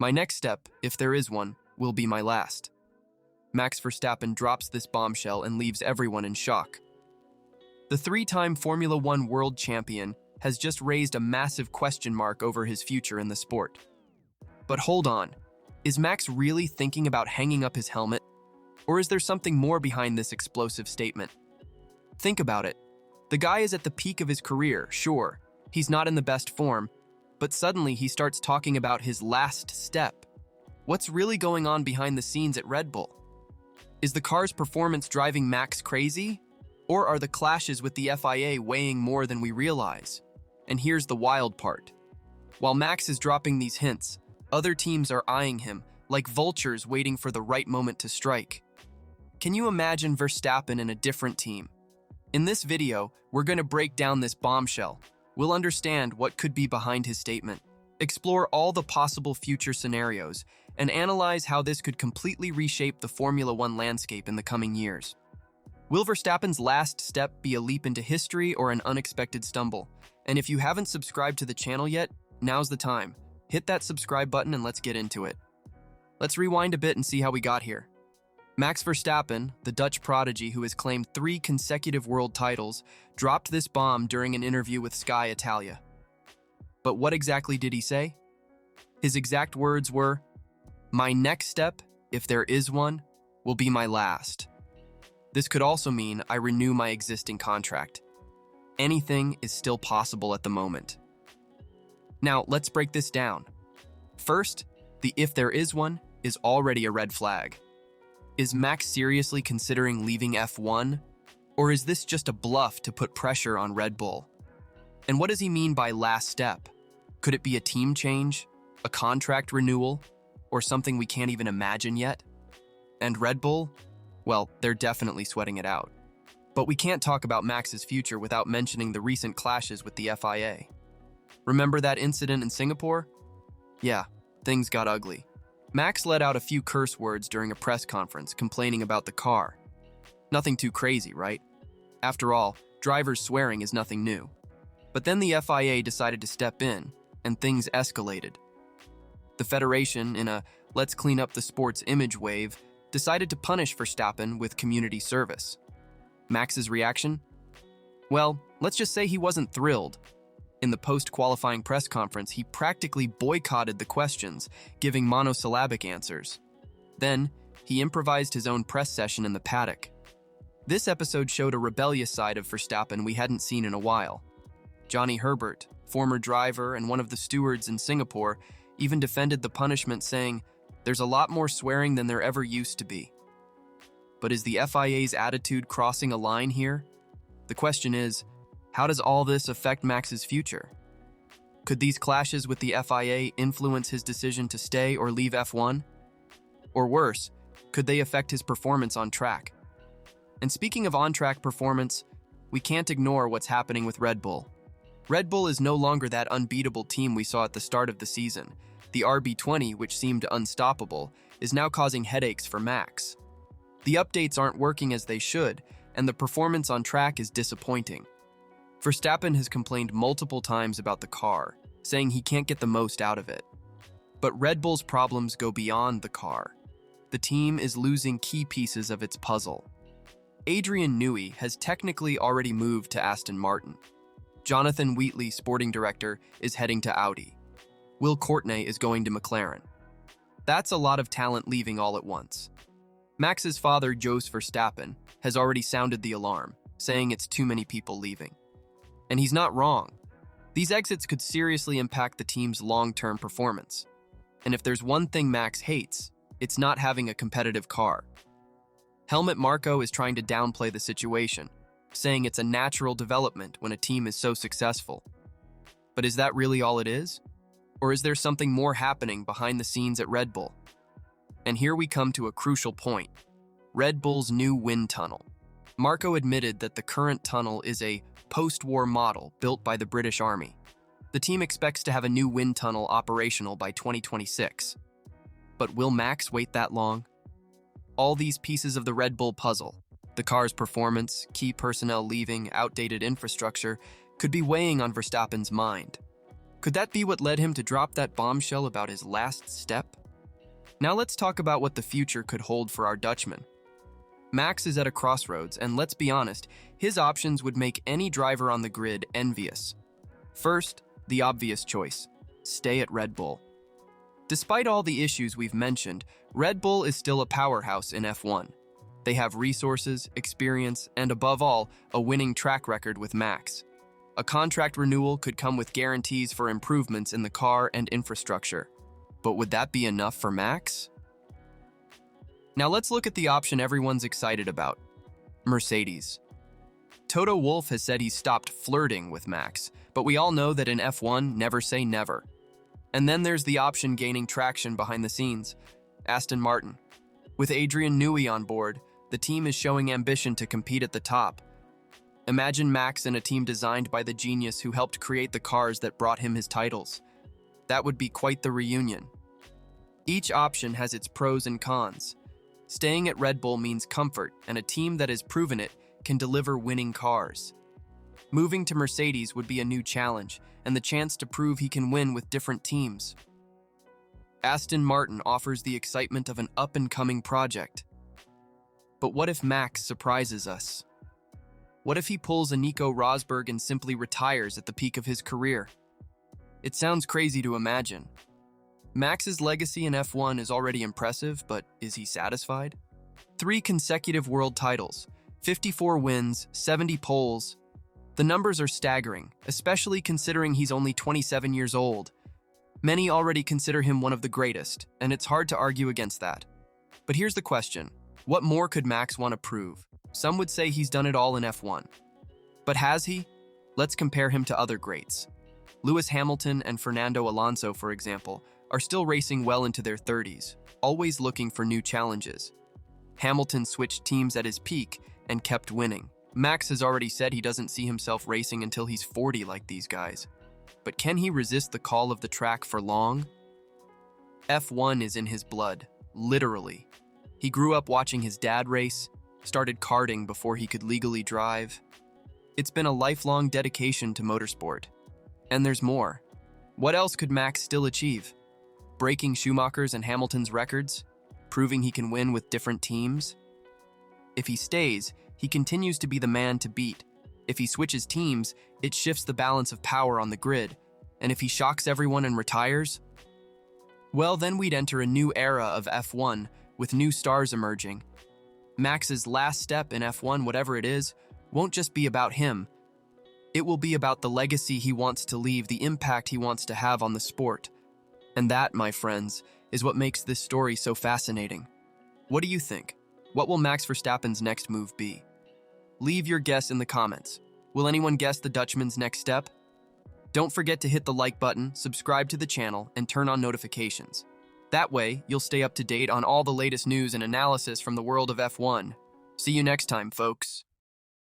My next step, if there is one, will be my last. Max Verstappen drops this bombshell and leaves everyone in shock. The three-time Formula One world champion has just raised a massive question mark over his future in the sport. But hold on, is Max really thinking about hanging up his helmet? Or is there something more behind this explosive statement? Think about it. The guy is at the peak of his career, sure. He's not in the best form, but suddenly he starts talking about his last step. What's really going on behind the scenes at Red Bull? Is the car's performance driving Max crazy? Or are the clashes with the FIA weighing more than we realize? And here's the wild part. While Max is dropping these hints, other teams are eyeing him like vultures waiting for the right moment to strike. Can you imagine Verstappen in a different team? In this video, we're going to break down this bombshell. We'll understand what could be behind his statement, explore all the possible future scenarios, and analyze how this could completely reshape the Formula One landscape in the coming years. Will Verstappen's last step be a leap into history or an unexpected stumble? And if you haven't subscribed to the channel yet, now's the time. Hit that subscribe button and let's get into it. Let's rewind a bit and see how we got here. Max Verstappen, the Dutch prodigy who has claimed 3 consecutive world titles, dropped this bomb during an interview with Sky Italia. But what exactly did he say? His exact words were, "My next step, if there is one, will be my last." This could also mean I renew my existing contract. Anything is still possible at the moment. Now, let's break this down. First, the "if there is one" is already a red flag. Is Max seriously considering leaving F1? Or is this just a bluff to put pressure on Red Bull? And what does he mean by last step? Could it be a team change, a contract renewal, or something we can't even imagine yet? And Red Bull? Well, they're definitely sweating it out. But we can't talk about Max's future without mentioning the recent clashes with the FIA. Remember that incident in Singapore? Yeah, things got ugly. Max let out a few curse words during a press conference complaining about the car. Nothing too crazy, right? After all, drivers swearing is nothing new. But then the FIA decided to step in, and things escalated. The federation, in a "let's clean up the sport's image" wave, decided to punish Verstappen with community service. Max's reaction? Well, let's just say he wasn't thrilled. In the post-qualifying press conference, he practically boycotted the questions, giving monosyllabic answers. Then, he improvised his own press session in the paddock. This episode showed a rebellious side of Verstappen we hadn't seen in a while. Johnny Herbert, former driver and one of the stewards in Singapore, even defended the punishment, saying, "There's a lot more swearing than there ever used to be." But is the FIA's attitude crossing a line here? The question is, how does all this affect Max's future? Could these clashes with the FIA influence his decision to stay or leave F1? Or worse, could they affect his performance on track? And speaking of on-track performance, we can't ignore what's happening with Red Bull. Red Bull is no longer that unbeatable team we saw at the start of the season. The RB20, which seemed unstoppable, is now causing headaches for Max. The updates aren't working as they should, and the performance on track is disappointing. Verstappen has complained multiple times about the car, saying he can't get the most out of it. But Red Bull's problems go beyond the car. The team is losing key pieces of its puzzle. Adrian Newey has technically already moved to Aston Martin. Jonathan Wheatley, sporting director, is heading to Audi. Will Courtney is going to McLaren. That's a lot of talent leaving all at once. Max's father, Jos Verstappen, has already sounded the alarm, saying it's too many people leaving. And he's not wrong. These exits could seriously impact the team's long-term performance. And if there's one thing Max hates, it's not having a competitive car. Helmut Marko is trying to downplay the situation, saying it's a natural development when a team is so successful. But is that really all it is? Or is there something more happening behind the scenes at Red Bull? And here we come to a crucial point: Red Bull's new wind tunnel. Marko admitted that the current tunnel is a post-war model built by the British Army. The team expects to have a new wind tunnel operational by 2026. But will Max wait that long? All these pieces of the Red Bull puzzle, the car's performance, key personnel leaving, outdated infrastructure, could be weighing on Verstappen's mind. Could that be what led him to drop that bombshell about his last step? Now let's talk about what the future could hold for our Dutchman. Max is at a crossroads, and let's be honest, his options would make any driver on the grid envious. First, the obvious choice: stay at Red Bull. Despite all the issues we've mentioned, Red Bull is still a powerhouse in F1. They have resources, experience, and above all, a winning track record with Max. A contract renewal could come with guarantees for improvements in the car and infrastructure. But would that be enough for Max? Now let's look at the option everyone's excited about: Mercedes. Toto Wolff has said he's stopped flirting with Max, but we all know that in F1, never say never. And then there's the option gaining traction behind the scenes: Aston Martin. With Adrian Newey on board, the team is showing ambition to compete at the top. Imagine Max in a team designed by the genius who helped create the cars that brought him his titles. That would be quite the reunion. Each option has its pros and cons. Staying at Red Bull means comfort, and a team that has proven it can deliver winning cars. Moving to Mercedes would be a new challenge, and the chance to prove he can win with different teams. Aston Martin offers the excitement of an up-and-coming project. But what if Max surprises us? What if he pulls a Nico Rosberg and simply retires at the peak of his career? It sounds crazy to imagine. Max's legacy in F1 is already impressive, but is he satisfied? 3 consecutive world titles, 54 wins, 70 poles. The numbers are staggering, especially considering he's only 27 years old. Many already consider him one of the greatest, and it's hard to argue against that. But here's the question: what more could Max want to prove? Some would say he's done it all in F1. But has he? Let's compare him to other greats. Lewis Hamilton and Fernando Alonso, for example, are still racing well into their 30s, always looking for new challenges. Hamilton switched teams at his peak and kept winning. Max has already said he doesn't see himself racing until he's 40 like these guys. But can he resist the call of the track for long? F1 is in his blood, literally. He grew up watching his dad race, started karting before he could legally drive. It's been a lifelong dedication to motorsport. And there's more. What else could Max still achieve? Breaking Schumacher's and Hamilton's records? Proving he can win with different teams? If he stays, he continues to be the man to beat. If he switches teams, it shifts the balance of power on the grid. And if he shocks everyone and retires, well, then we'd enter a new era of F1 with new stars emerging. Max's last step in F1, whatever it is, won't just be about him. It will be about the legacy he wants to leave, the impact he wants to have on the sport. And that, my friends, is what makes this story so fascinating. What do you think? What will Max Verstappen's next move be? Leave your guess in the comments. Will anyone guess the Dutchman's next step? Don't forget to hit the like button, subscribe to the channel, and turn on notifications. That way, you'll stay up to date on all the latest news and analysis from the world of F1. See you next time, folks.